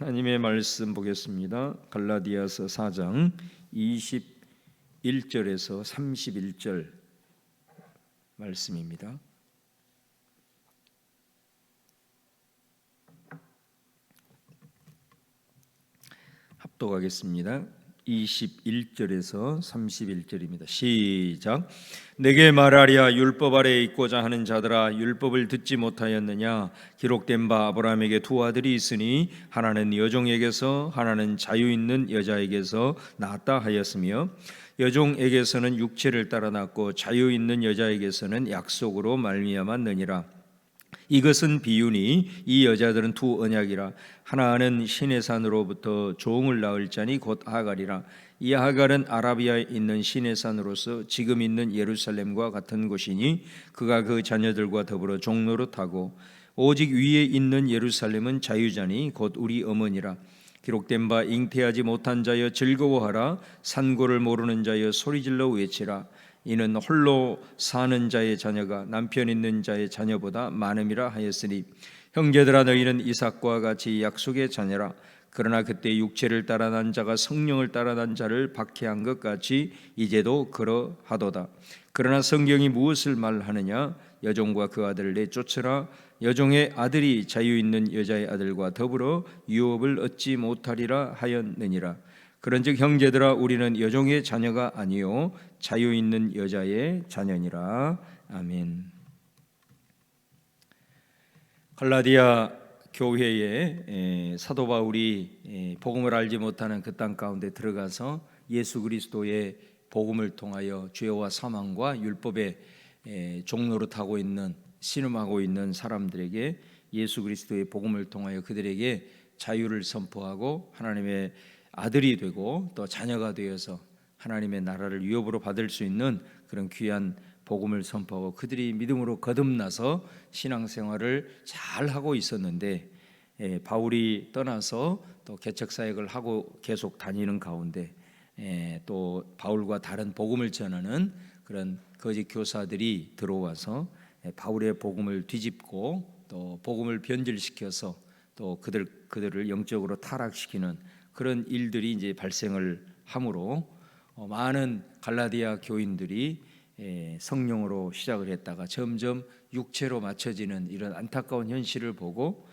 하나님의 말씀 보겠습니다. 갈라디아서 4장 21절에서 31절 말씀입니다. 합독하겠습니다. 21절에서 31절입니다. 시작. 내게 말하랴 율법 아래에 있고자 하는 자들아 율법을 듣지 못하였느냐. 기록된 바 아브라함에게 두 아들이 있으니 하나는 여종에게서 하나는 자유 있는 여자에게서 낳았다 하였으며 여종에게서는 육체를 따라 낳고 자유 있는 여자에게서는 약속으로 말미암았느니라. 이것은 비유니 이 여자들은 두 언약이라. 하나는 시내 산으로부터 종을 낳을 자니 곧 하갈이라. 이 하갈은 아라비아에 있는 시내 산으로서 지금 있는 예루살렘과 같은 곳이니 그가 그 자녀들과 더불어 종노릇하고 오직 위에 있는 예루살렘은 자유자니 곧 우리 어머니라. 기록된 바 잉태하지 못한 자여 즐거워하라. 산고를 모르는 자여 소리질러 외치라. 이는 홀로 사는 자의 자녀가 남편 있는 자의 자녀보다 많음이라 하였으니 형제들아 너희는 이삭과 같이 약속의 자녀라. 그러나 그때 육체를 따라 난 자가 성령을 따라 난 자를 박해한 것 같이 이제도 그러하도다. 그러나 성경이 무엇을 말하느냐. 여종과 그 아들을 내쫓으라. 여종의 아들이 자유 있는 여자의 아들과 더불어 유업을 얻지 못하리라 하였느니라. 그런즉 형제들아 우리는 여종의 자녀가 아니요 자유 있는 여자의 자녀니라. 아멘. 갈라디아 교회에 사도 바울이 복음을 알지 못하는 그 땅 가운데 들어가서 예수 그리스도의 복음을 통하여 죄와 사망과 율법의 종노릇하고 있는 신음하고 있는 사람들에게 예수 그리스도의 복음을 통하여 그들에게 자유를 선포하고 하나님의 아들이 되고 또 자녀가 되어서 하나님의 나라를 유업으로 받을 수 있는 그런 귀한 복음을 선포하고 그들이 믿음으로 거듭나서 신앙생활을 잘 하고 있었는데 바울이 떠나서 또 개척사역을 하고 계속 다니는 가운데 또 바울과 다른 복음을 전하는 그런 거짓 교사들이 들어와서 바울의 복음을 뒤집고 또 복음을 변질시켜서 또 그들을 영적으로 타락시키는 그런 일들이 이제 발생을 함으로 많은 갈라디아 교인들이 성령으로 시작을 했다가 점점 육체로 맞춰지는 이런 안타까운 현실을 보고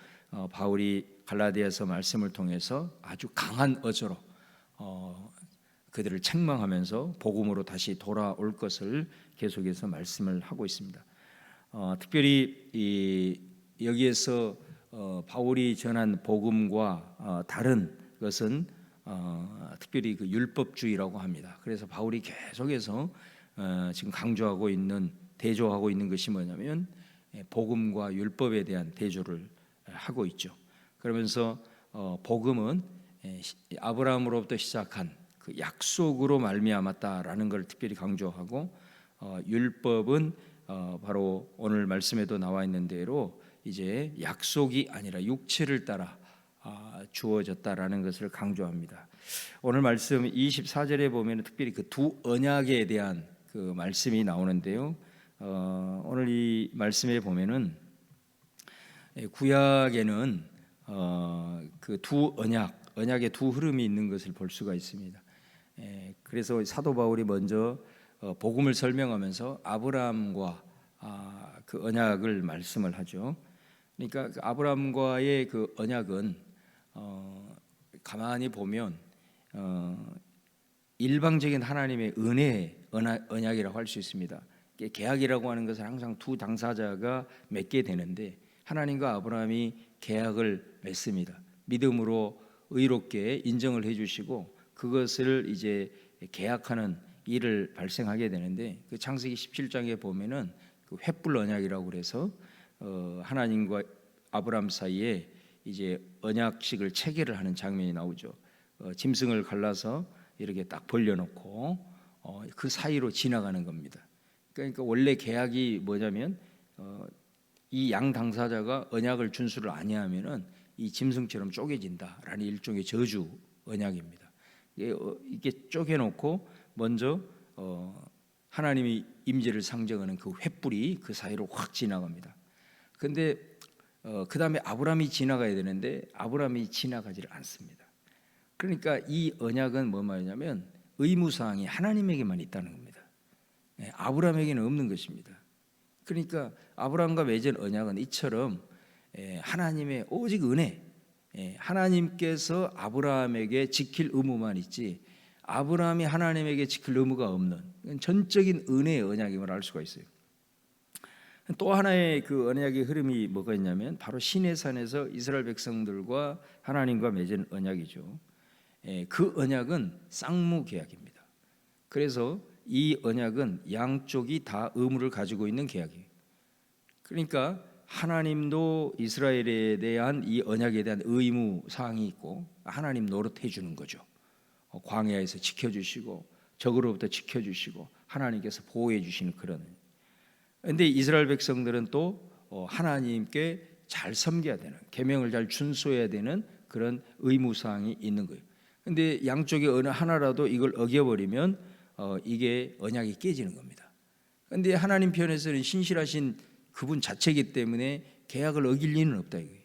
바울이 갈라디아서 말씀을 통해서 아주 강한 어조로 그들을 책망하면서 복음으로 다시 돌아올 것을 계속해서 말씀을 하고 있습니다. 특별히 여기에서 바울이 전한 복음과 다른 것은 특별히 그 율법주의라고 합니다. 그래서 바울이 계속해서 지금 강조하고 있는 대조하고 있는 것이 뭐냐면 복음과 율법에 대한 대조를 하고 있죠. 그러면서 복음은 아브라함으로부터 시작한 그 약속으로 말미암았다라는 걸 특별히 강조하고 율법은 바로 오늘 말씀에도 나와 있는 대로 이제 약속이 아니라 육체를 따라 주어졌다라는 것을 강조합니다. 오늘 말씀 24절에 보면 특별히 그 두 언약에 대한 그 말씀이 나오는데요. 오늘 이 말씀에 보면은 구약에는 그 두 언약의 두 흐름이 있는 것을 볼 수가 있습니다. 그래서 사도 바울이 먼저 복음을 설명하면서 아브라함과 그 언약을 말씀을 하죠. 그러니까 아브라함과의 그 언약은 가만히 보면 일방적인 하나님의 은혜의 언약이라고 할 수 있습니다. 계약이라고 하는 것은 항상 두 당사자가 맺게 되는데 하나님과 아브라함이 계약을 맺습니다. 믿음으로 의롭게 인정을 해주시고 그것을 이제 계약하는 일을 발생하게 되는데 그 창세기 17장에 보면은 그 횃불 언약이라고 그래서 하나님과 아브라함 사이에 이제 언약식을 체결을 하는 장면이 나오죠. 짐승을 갈라서 이렇게 딱 벌려놓고 그 사이로 지나가는 겁니다. 그러니까 원래 계약이 뭐냐면 이 양 당사자가 언약을 준수를 아니하면은 이 짐승처럼 쪼개진다라는 일종의 저주 언약입니다. 이게 쪼개놓고 먼저 하나님의 임재를 상징하는 그 횃불이 그 사이로 확 지나갑니다. 그런데 그 다음에 아브라함이 지나가야 되는데 아브라함이 지나가지를 않습니다. 그러니까 이 언약은 뭐 말이냐면 의무사항이 하나님에게만 있다는 겁니다. 아브라함에게는 없는 것입니다. 그러니까 아브라함과 맺은 언약은 이처럼 하나님의 오직 은혜, 하나님께서 아브라함에게 지킬 의무만 있지 아브라함이 하나님에게 지킬 의무가 없는 전적인 은혜의 언약임을 알 수가 있어요. 또 하나의 그 언약의 흐름이 뭐가 있냐면 바로 시내산에서 이스라엘 백성들과 하나님과 맺은 언약이죠. 그 언약은 쌍무 계약입니다. 그래서 이 언약은 양쪽이 다 의무를 가지고 있는 계약이에요. 그러니까 하나님도 이스라엘에 대한 이 언약에 대한 의무 사항이 있고 하나님 노릇해 주는 거죠. 광야에서 지켜주시고 적으로부터 지켜주시고 하나님께서 보호해 주시는 그런. 그런데 이스라엘 백성들은 또 하나님께 잘 섬겨야 되는, 계명을 잘 준수해야 되는 그런 의무 사항이 있는 거예요. 그런데 양쪽에 어느 하나라도 이걸 어겨버리면 이게 언약이 깨지는 겁니다. 그런데 하나님 편에서는 신실하신 그분 자체이기 때문에 계약을 어길 리는 없다 이거예요.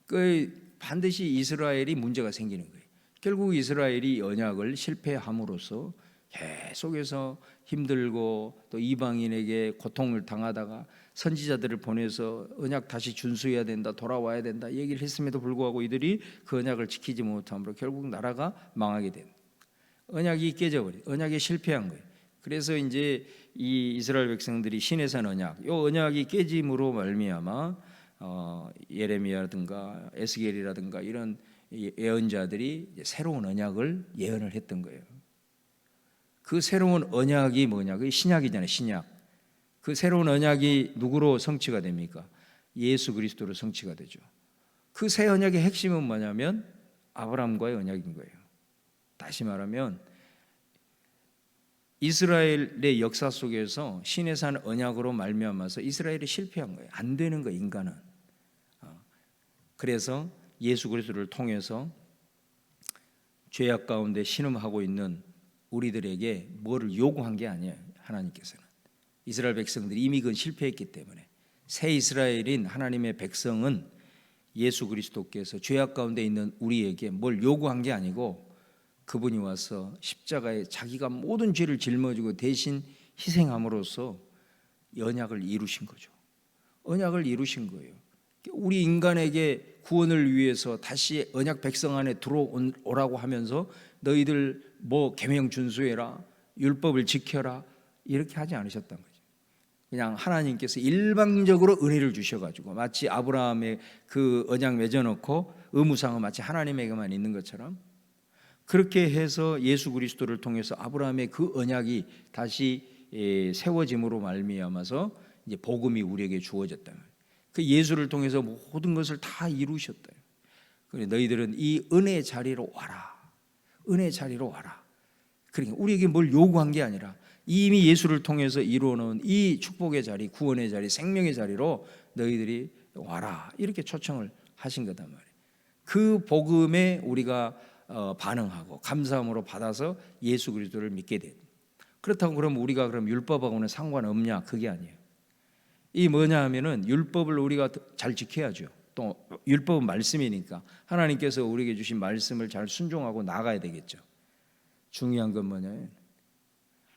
그 반드시 이스라엘이 문제가 생기는 거예요. 결국 이스라엘이 언약을 실패함으로써 계속해서 힘들고 또 이방인에게 고통을 당하다가 선지자들을 보내서 언약 다시 준수해야 된다, 돌아와야 된다 얘기를 했음에도 불구하고 이들이 그 언약을 지키지 못함으로 결국 나라가 망하게 된, 언약이 깨져버린, 언약에 실패한 거예요. 그래서 이제 이 이스라엘 백성들이 시내산 언약, 이 언약이 깨짐으로 말미암아 예레미야라든가 에스겔이라든가 이런 예언자들이 새로운 언약을 예언을 했던 거예요. 그 새로운 언약이 뭐냐? 그게 신약이잖아요. 신약. 그 새로운 언약이 누구로 성취가 됩니까? 예수 그리스도로 성취가 되죠. 그 새 언약의 핵심은 뭐냐면 아브라함과의 언약인 거예요. 다시 말하면 이스라엘의 역사 속에서 시내산 언약으로 말미암아서 이스라엘이 실패한 거예요. 안 되는 거예요, 인간은. 그래서 예수 그리스도를 통해서 죄악 가운데 신음하고 있는 우리들에게 뭐를 요구한 게 아니에요. 하나님께서는 이스라엘 백성들이 이미 그건 실패했기 때문에 새 이스라엘인 하나님의 백성은 예수 그리스도께서 죄악 가운데 있는 우리에게 뭘 요구한 게 아니고 그분이 와서 십자가에 자기가 모든 죄를 짊어지고 대신 희생함으로써 언약을 이루신 거죠. 언약을 이루신 거예요. 우리 인간에게 구원을 위해서 다시 언약 백성 안에 들어오라고 하면서 너희들 뭐 계명 준수해라, 율법을 지켜라 이렇게 하지 않으셨던 거죠. 그냥 하나님께서 일방적으로 은혜를 주셔가지고 마치 아브라함의 그 언약 맺어놓고 의무상은 마치 하나님에게만 있는 것처럼 그렇게 해서 예수 그리스도를 통해서 아브라함의 그 언약이 다시 세워짐으로 말미암아서 이제 복음이 우리에게 주어졌다. 그 예수를 통해서 모든 것을 다 이루셨다. 그래 너희들은 이 은혜 자리로 와라. 은혜 자리로 와라. 그러니까 우리에게 뭘 요구한 게 아니라 이미 예수를 통해서 이루어놓은 이 축복의 자리, 구원의 자리, 생명의 자리로 너희들이 와라. 이렇게 초청을 하신 거단 말이에요. 그 복음에 우리가 반응하고 감사함으로 받아서 예수 그리스도를 믿게 된. 그렇다고 그럼 우리가 그럼 율법하고는 상관없냐? 그게 아니에요. 이 뭐냐 하면은 율법을 우리가 잘 지켜야죠. 또 율법은 말씀이니까 하나님께서 우리에게 주신 말씀을 잘 순종하고 나가야 되겠죠. 중요한 건 뭐냐면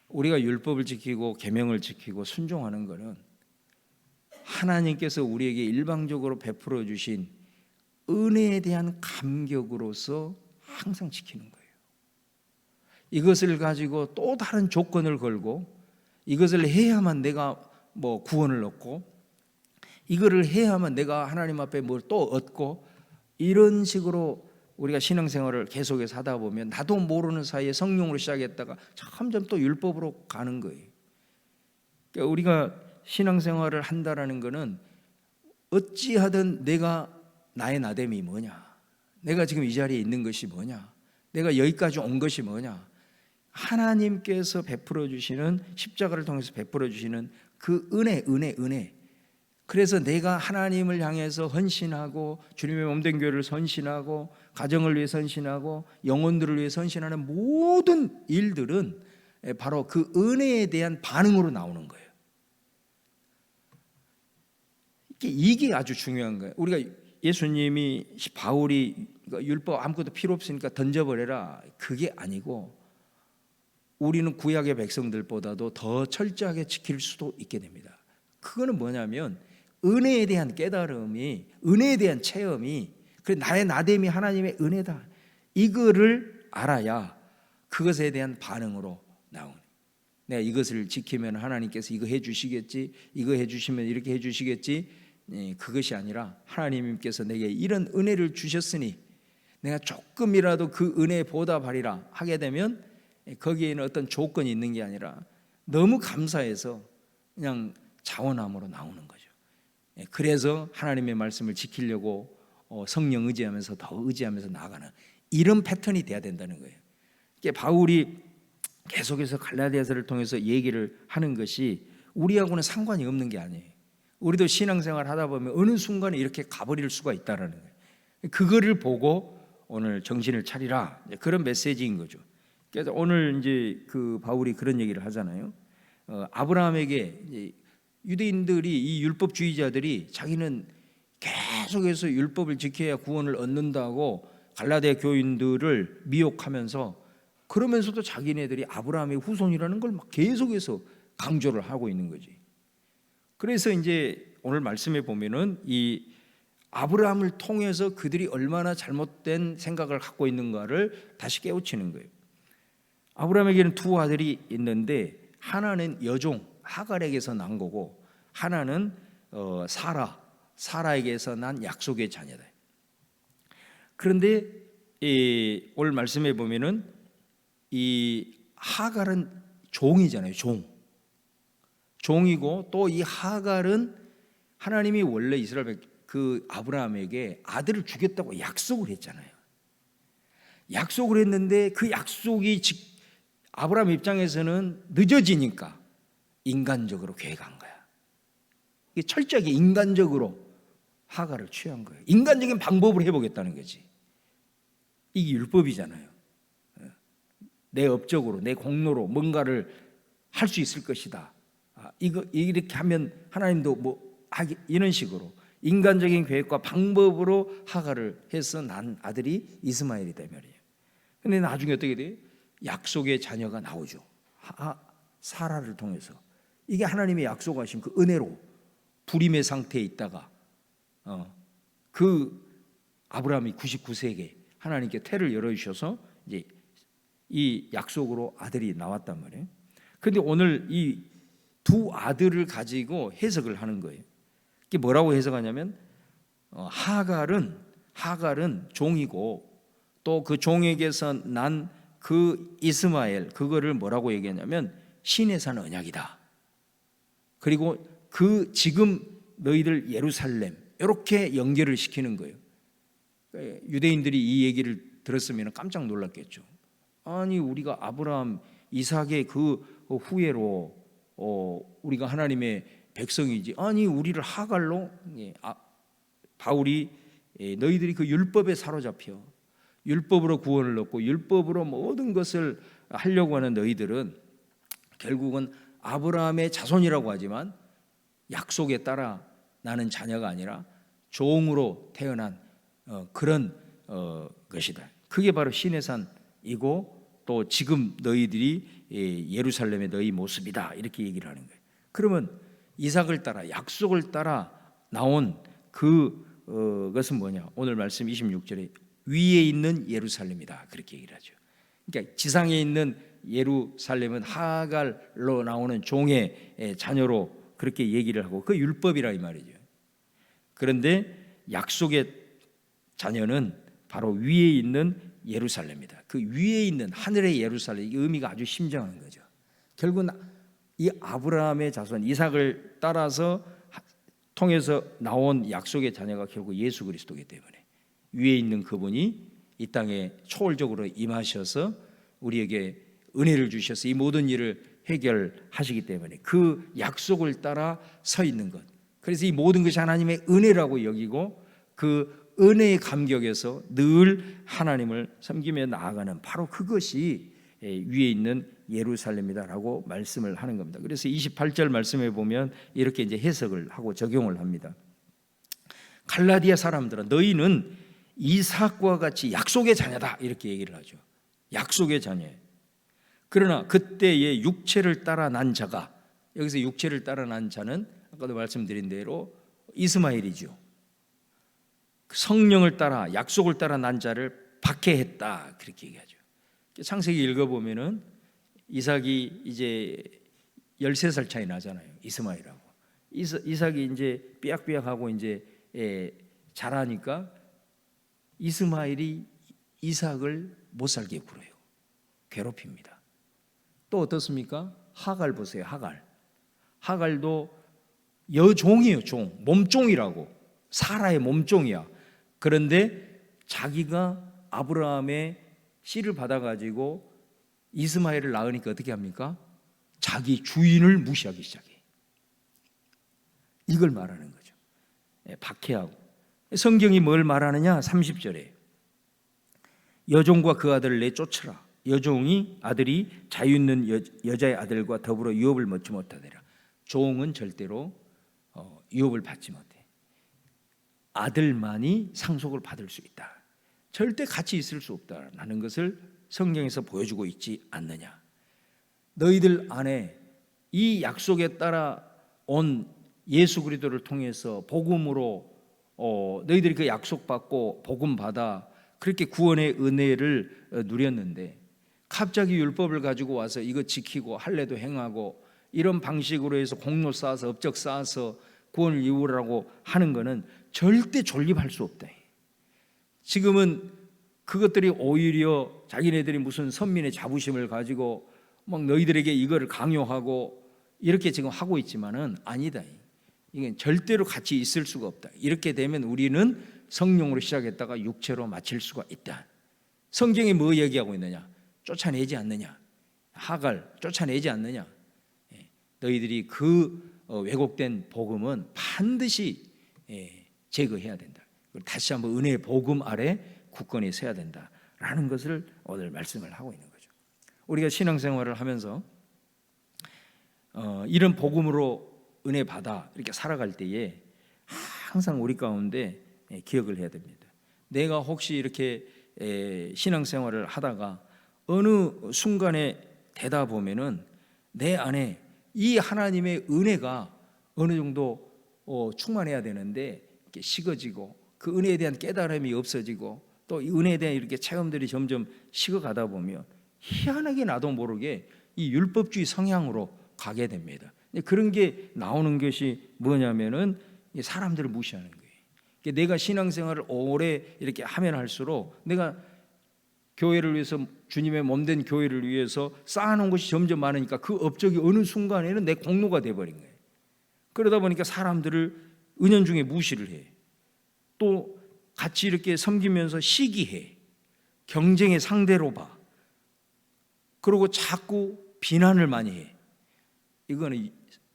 우리가 율법을 지키고 계명을 지키고 순종하는 것은 하나님께서 우리에게 일방적으로 베풀어 주신 은혜에 대한 감격으로서 항상 지키는 거예요. 이것을 가지고 또 다른 조건을 걸고 이것을 해야만 내가 뭐 구원을 얻고 이거를 해야만 내가 하나님 앞에 뭘 또 얻고 이런 식으로 우리가 신앙생활을 계속해서 하다 보면 나도 모르는 사이에 성령으로 시작했다가 점점 또 율법으로 가는 거예요. 그러니까 우리가 신앙생활을 한다라는 것은 어찌하든 내가 나의 나됨이 뭐냐, 내가 지금 이 자리에 있는 것이 뭐냐, 내가 여기까지 온 것이 뭐냐, 하나님께서 베풀어 주시는 십자가를 통해서 베풀어 주시는 그 은혜. 그래서 내가 하나님을 향해서 헌신하고 주님의 몸된 교회를 헌신하고 가정을 위해 헌신하고 영혼들을 위해 헌신하는 모든 일들은 바로 그 은혜에 대한 반응으로 나오는 거예요. 이게 아주 중요한 거예요. 우리가 예수님이 바울이 율법 아무것도 필요 없으니까 던져버려라, 그게 아니고 우리는 구약의 백성들보다도 더 철저하게 지킬 수도 있게 됩니다. 그거는 뭐냐면 은혜에 대한 깨달음이, 은혜에 대한 체험이, 그래 나의 나됨이 하나님의 은혜다, 이거를 알아야 그것에 대한 반응으로 나오는, 내가 이것을 지키면 하나님께서 이거 해주시겠지, 이거 해주시면 이렇게 해주시겠지, 그것이 아니라 하나님께서 내게 이런 은혜를 주셨으니 내가 조금이라도 그 은혜에 보답하리라 하게 되면 거기에는 어떤 조건이 있는 게 아니라 너무 감사해서 그냥 자원함으로 나오는 거죠. 그래서 하나님의 말씀을 지키려고 성령 의지하면서 더 의지하면서 나아가는 이런 패턴이 돼야 된다는 거예요. 바울이 계속해서 갈라디아서를 통해서 얘기를 하는 것이 우리하고는 상관이 없는 게 아니에요. 우리도 신앙생활 하다 보면 어느 순간에 이렇게 가버릴 수가 있다는 거예요. 그거를 보고 오늘 정신을 차리라, 그런 메시지인 거죠. 그래서 오늘 이제 그 바울이 그런 얘기를 하잖아요. 아브라함에게 이제 유대인들이, 이 율법주의자들이 자기는 계속해서 율법을 지켜야 구원을 얻는다고 갈라디아 교인들을 미혹하면서, 그러면서도 자기네들이 아브라함의 후손이라는 걸 막 계속해서 강조를 하고 있는 거지. 그래서 이제 오늘 말씀에 보면은 이 아브라함을 통해서 그들이 얼마나 잘못된 생각을 갖고 있는가를 다시 깨우치는 거예요. 아브라함에게는 두 아들이 있는데 하나는 여종 하갈에게서 난 거고, 하나는 사라에게서 난 약속의 자녀다. 그런데 오늘 말씀에 보면은 이 하갈은 종이잖아요. 종이고, 또 이 하갈은 하나님이 원래 이스라엘 그 아브라함에게 아들을 주겠다고 약속을 했잖아요. 약속을 했는데 그 약속이 아브라함 입장에서는 늦어지니까 인간적으로 계획한 거야. 이게 철저하게 인간적으로 하갈을 취한 거예요. 인간적인 방법으로 해보겠다는 거지. 이게 율법이잖아요. 내 업적으로, 내 공로로 뭔가를 할 수 있을 것이다. 이거 이렇게 하면 하나님도 뭐 하기, 이런 식으로 인간적인 계획과 방법으로 하갈을 해서 난 아들이 이스마엘이다 말이에요. 근데 나중에 어떻게 돼요? 약속의 자녀가 나오죠. 사라를 통해서. 이게 하나님의 약속하신 그 은혜로 불임의 상태에 있다가 그 아브라함이 99세에 하나님께 태를 열어주셔서 이제 이 약속으로 아들이 나왔단 말이에요. 그런데 오늘 이 두 아들을 가지고 해석을 하는 거예요. 이게 뭐라고 해석하냐면 하갈은 종이고, 또 그 종에게서 난 그 이스마엘, 그거를 뭐라고 얘기하냐면 신의 산 언약이다. 그리고 그 지금 너희들 예루살렘, 이렇게 연결을 시키는 거예요. 유대인들이 이 얘기를 들었으면 깜짝 놀랐겠죠. 아니 우리가 아브라함, 이삭의 그 후예로 우리가 하나님의 백성이지, 아니 우리를 하갈로, 바울이 너희들이 그 율법에 사로잡혀 율법으로 구원을 얻고 율법으로 모든 것을 하려고 하는 너희들은 결국은 아브라함의 자손이라고 하지만 약속에 따라 나는 자녀가 아니라 종으로 태어난 그런 것이다. 그게 바로 신의 산이고, 또 지금 너희들이 예루살렘의 너희 모습이다, 이렇게 얘기를 하는 거예요. 그러면 이삭을 따라, 약속을 따라 나온 그것은 뭐냐? 오늘 말씀 26절에 위에 있는 예루살렘이다, 그렇게 얘기를 하죠. 그러니까 지상에 있는 예루살렘은 하갈로 나오는 종의 자녀로 그렇게 얘기를 하고, 그 율법이라 이 말이죠. 그런데 약속의 자녀는 바로 위에 있는 예루살렘이다. 그 위에 있는 하늘의 예루살렘, 이 의미가 아주 심정한 거죠. 결국은 이 아브라함의 자손 이삭을 따라서 통해서 나온 약속의 자녀가 결국 예수 그리스도이기 때문에 위에 있는 그분이 이 땅에 초월적으로 임하셔서 우리에게 은혜를 주셔서 이 모든 일을 해결하시기 때문에 그 약속을 따라 서 있는 것, 그래서 이 모든 것이 하나님의 은혜라고 여기고 그 은혜의 감격에서 늘 하나님을 섬기며 나아가는 바로 그것이 위에 있는 예루살렘이다라고 말씀을 하는 겁니다. 그래서 28절 말씀에 보면 이렇게 이제 해석을 하고 적용을 합니다. 갈라디아 사람들은 너희는 이삭과 같이 약속의 자녀다 이렇게 얘기를 하죠. 약속의 자녀. 그러나 그때의 육체를 따라 난 자가, 여기서 육체를 따라 난 자는 아까도 말씀드린 대로 이스마엘이죠. 성령을 따라 약속을 따라 난 자를 박해했다 그렇게 얘기하죠. 창세기 읽어보면은 이삭이 이제 13살 차이 나잖아요. 이스마엘하고. 이삭이 이제 삐약삐약하고 이제 자라니까 이스마엘이 이삭을 못 살게 굴어요. 괴롭힙니다. 또 어떻습니까? 하갈 보세요. 하갈도 여종이에요. 종, 몸종이라고. 사라의 몸종이야. 그런데 자기가 아브라함의 씨를 받아가지고 이스마엘을 낳으니까 어떻게 합니까? 자기 주인을 무시하기 시작해. 이걸 말하는 거죠. 박해하고. 성경이 뭘 말하느냐? 30절에 여종과 그 아들을 내쫓으라. 여종이 아들이 자유 있는 여자의 아들과 더불어 유업을 먹지 못하더라. 종은 절대로 유업을 받지 못해. 아들만이 상속을 받을 수 있다. 절대 같이 있을 수 없다라는 것을 성경에서 보여주고 있지 않느냐. 너희들 안에 이 약속에 따라 온 예수 그리스도를 통해서 복음으로 너희들이 그 약속받고 복음 받아 그렇게 구원의 은혜를 누렸는데 갑자기 율법을 가지고 와서 이거 지키고 할례도 행하고 이런 방식으로 해서 공로 쌓아서 업적 쌓아서 구원을 이루라고 하는 것은 절대 존립할 수 없다. 지금은 그것들이 오히려 자기네들이 무슨 선민의 자부심을 가지고 막 너희들에게 이거를 강요하고 이렇게 지금 하고 있지만은 아니다. 이게 절대로 같이 있을 수가 없다. 이렇게 되면 우리는 성령으로 시작했다가 육체로 마칠 수가 있다. 성경이 뭐 얘기하고 있느냐? 쫓아내지 않느냐? 하갈 쫓아내지 않느냐? 너희들이 그 왜곡된 복음은 반드시 제거해야 된다. 다시 한번 은혜의 복음 아래 굳건히 서야 된다라는 것을 오늘 말씀을 하고 있는 거죠. 우리가 신앙생활을 하면서 이런 복음으로 은혜 받아 이렇게 살아갈 때에 항상 우리 가운데 기억을 해야 됩니다. 내가 혹시 이렇게 신앙생활을 하다가 어느 순간에 되다 보면은 내 안에 이 하나님의 은혜가 어느 정도 충만해야 되는데 이렇게 식어지고 그 은혜에 대한 깨달음이 없어지고 또 이 은혜에 대한 이렇게 체험들이 점점 식어가다 보면 희한하게 나도 모르게 이 율법주의 성향으로 가게 됩니다. 그런 게 나오는 것이 뭐냐면은 사람들을 무시하는 거예요. 내가 신앙생활을 오래 이렇게 하면 할수록 내가 교회를 위해서 주님의 몸된 교회를 위해서 쌓아놓은 것이 점점 많으니까 그 업적이 어느 순간에는 내 공로가 돼버린 거예요. 그러다 보니까 사람들을 은연중에 무시를 해. 또 같이 이렇게 섬기면서 시기해. 경쟁의 상대로 봐. 그리고 자꾸 비난을 많이 해. 이거는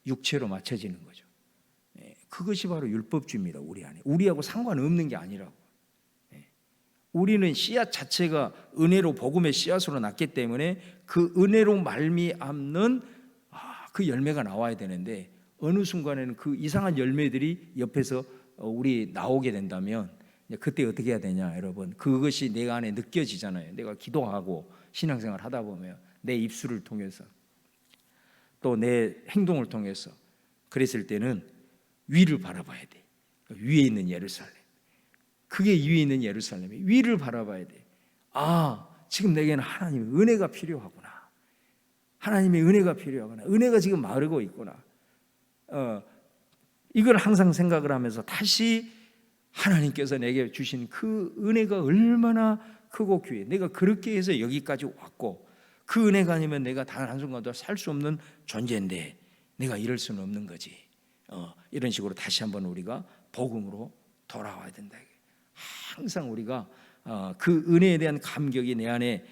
육체로 맞춰지는 거죠. 그것이 바로 율법주의입니다. 우리 안에. 우리하고 상관없는 게 아니라고. 우리는 씨앗 자체가 은혜로 복음의 씨앗으로 났기 때문에 그 은혜로 말미암는 그 열매가 나와야 되는데 어느 순간에는 그 이상한 열매들이 옆에서 우리 나오게 된다면 그때 어떻게 해야 되냐 여러분. 그것이 내 안에 느껴지잖아요. 내가 기도하고 신앙생활 하다 보면 내 입술을 통해서 또 내 행동을 통해서 그랬을 때는 위를 바라봐야 돼. 위에 있는 예루살렘. 그게 위에 있는 예루살렘이 위를 바라봐야 돼. 지금 내게는 하나님의 은혜가 필요하구나. 하나님의 은혜가 필요하구나. 은혜가 지금 마르고 있구나. 이걸 항상 생각을 하면서 다시 하나님께서 내게 주신 그 은혜가 얼마나 크고 귀해. 내가 그렇게 해서 여기까지 왔고 그 은혜가 아니면 내가 단 한순간도 살 수 없는 존재인데 내가 이럴 수는 없는 거지. 이런 식으로 다시 한번 우리가 복음으로 돌아와야 된다. 항상 우리가 그 은혜에 대한 감격이 내 안에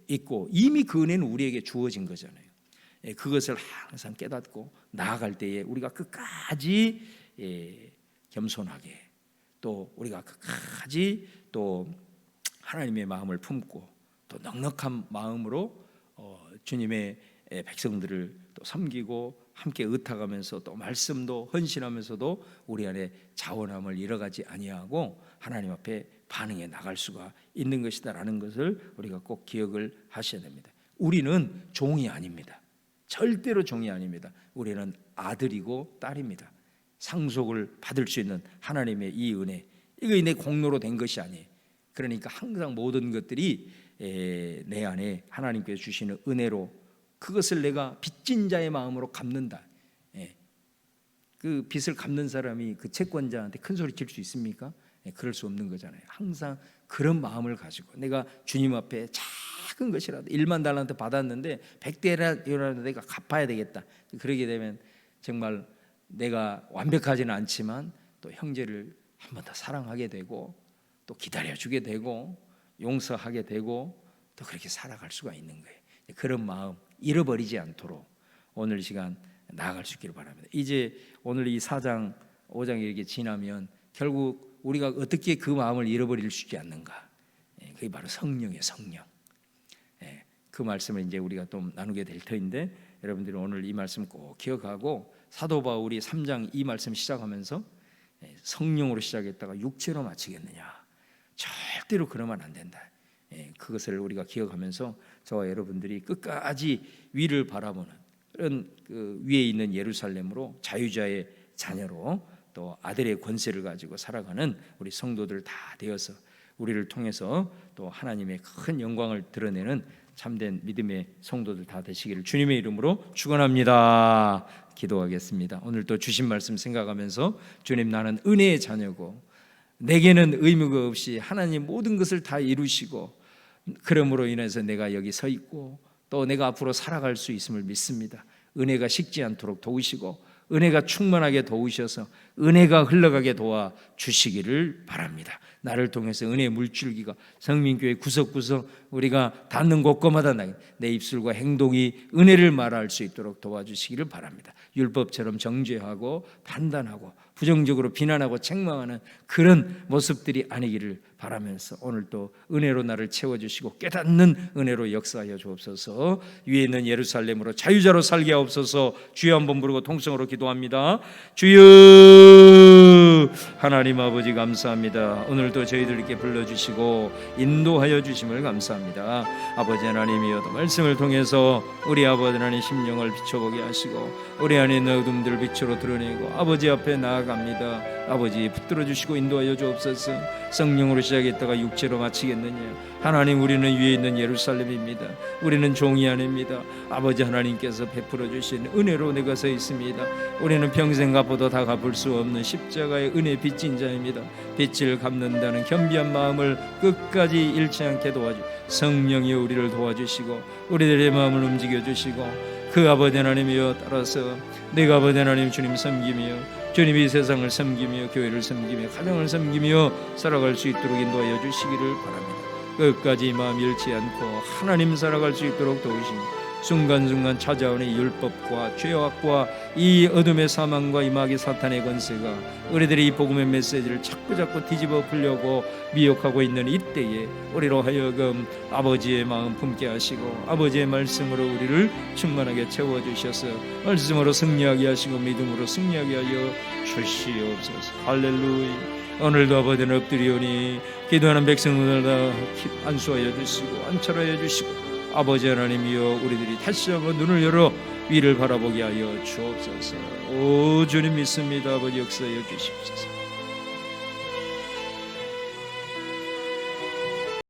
있고 이미 그 은혜는 우리에게 주어진 거잖아요. 그것을 항상 깨닫고 나아갈 때에 우리가 끝까지 겸손하게 또 우리가 끝까지 또 하나님의 마음을 품고 또 넉넉한 마음으로 주님의 백성들을 또 섬기고 함께 의탁하면서 또 말씀도 헌신하면서도 우리 안에 자원함을 잃어가지 아니하고 하나님 앞에 반응해 나갈 수가 있는 것이다라는 것을 우리가 꼭 기억을 하셔야 됩니다. 우리는 종이 아닙니다. 절대로 종이 아닙니다. 우리는 아들이고 딸입니다. 상속을 받을 수 있는 하나님의 이 은혜, 이거 내 공로로 된 것이 아니에요. 그러니까 항상 모든 것들이 내 안에 하나님께서 주시는 은혜로, 그것을 내가 빚진 자의 마음으로 갚는다. 그 빚을 갚는 사람이 그 채권자한테 큰 소리 칠 수 있습니까? 그럴 수 없는 거잖아요. 항상 그런 마음을 가지고 내가 주님 앞에 작은 것이라도 1만 달란트 받았는데 100대라도 내가 갚아야 되겠다. 그러게 되면 정말 내가 완벽하지는 않지만 또 형제를 한 번 더 사랑하게 되고 또 기다려주게 되고 용서하게 되고 또 그렇게 살아갈 수가 있는 거예요. 그런 마음 잃어버리지 않도록 오늘 시간 나아갈 수 있기를 바랍니다. 이제 오늘 이 4장 5장 이렇게 지나면 결국 우리가 어떻게 그 마음을 잃어버릴 수 있지 않는가? 그게 바로 성령이에요. 성령. 그 말씀을 이제 우리가 또 나누게 될 터인데, 여러분들이 오늘 이 말씀 꼭 기억하고, 사도 바울이 3장 이 말씀 시작하면서 성령으로 시작했다가 육체로 마치겠느냐? 절대로 그러면 안 된다. 그것을 우리가 기억하면서 저와 여러분들이 끝까지 위를 바라보는 그런 그 위에 있는 예루살렘으로, 자유자의 자녀로, 또 아들의 권세를 가지고 살아가는 우리 성도들 다 되어서 우리를 통해서 또 하나님의 큰 영광을 드러내는 참된 믿음의 성도들 다 되시기를 주님의 이름으로 축원합니다. 기도하겠습니다. 오늘 또 주신 말씀 생각하면서, 주님, 나는 은혜의 자녀고 내게는 의무가 없이 하나님 모든 것을 다 이루시고, 그러므로 인해서 내가 여기 서 있고 또 내가 앞으로 살아갈 수 있음을 믿습니다. 은혜가 식지 않도록 도우시고 은혜가 충만하게 도우셔서 은혜가 흘러가게 도와 주시기를 바랍니다. 나를 통해서 은혜의 물줄기가 성민교회 구석구석 우리가 닿는 곳곳마다 내 입술과 행동이 은혜를 말할 수 있도록 도와주시기를 바랍니다. 율법처럼 정죄하고 판단하고 부정적으로 비난하고 책망하는 그런 모습들이 아니기를 바라면서, 오늘 또 은혜로 나를 채워주시고 깨닫는 은혜로 역사하여 주옵소서. 위에 있는 예루살렘으로 자유자로 살게 하옵소서. 주여 한번 부르고 통성으로 기도합니다. 주여, 하나님 아버지 감사합니다. 오늘도 저희들께 불러주시고 인도하여 주심을 감사합니다. 아버지 하나님이여, 말씀을 통해서 우리 아버지 하나님 심령을 비춰보게 하시고 우리 안에 있는 어둠들을 빛으로 드러내고 아버지 앞에 나아갑니다. 아버지 붙들어 주시고 인도하여 주옵소서. 성령으로 시작했다가 육체로 마치겠느냐? 하나님, 우리는 위에 있는 예루살렘입니다. 우리는 종이 아닙니다. 아버지 하나님께서 베풀어 주신 은혜로 내가 서 있습니다. 우리는 평생 갚아도 다 갚을 수 없는 십자가의 은혜 빚진 자입니다. 빚을 갚는다는 겸비한 마음을 끝까지 잃지 않게 도와주, 성령이 우리를 도와주시고 우리들의 마음을 움직여 주시고, 그 아버지 하나님이여 따라서 내가 아버지 하나님 주님 섬기며 주님이 세상을 섬기며 교회를 섬기며 가정을 섬기며 살아갈 수 있도록 인도하여 주시기를 바랍니다. 끝까지 마음 잃지 않고 하나님 살아갈 수 있도록 도우시며, 순간순간 찾아오는 율법과 죄악과 이 어둠의 사망과 이 마귀 사탄의 권세가 우리들이 이 복음의 메시지를 자꾸자꾸 뒤집어 풀려고 미혹하고 있는 이때에 우리로 하여금 아버지의 마음 품게 하시고 아버지의 말씀으로 우리를 충만하게 채워주셔서 말씀으로 승리하게 하시고 믿음으로 승리하게 하여 주시옵소서. 할렐루야. 오늘도 아버지는 엎드리오니 기도하는 백성들을 다 안수하여 주시고 안철하여 주시고, 아버지 하나님이여, 우리들이 다시 한번 눈을 열어 위를 바라보게 하여 주옵소서. 오 주님 믿습니다. 아버지 역사하여 주십소서.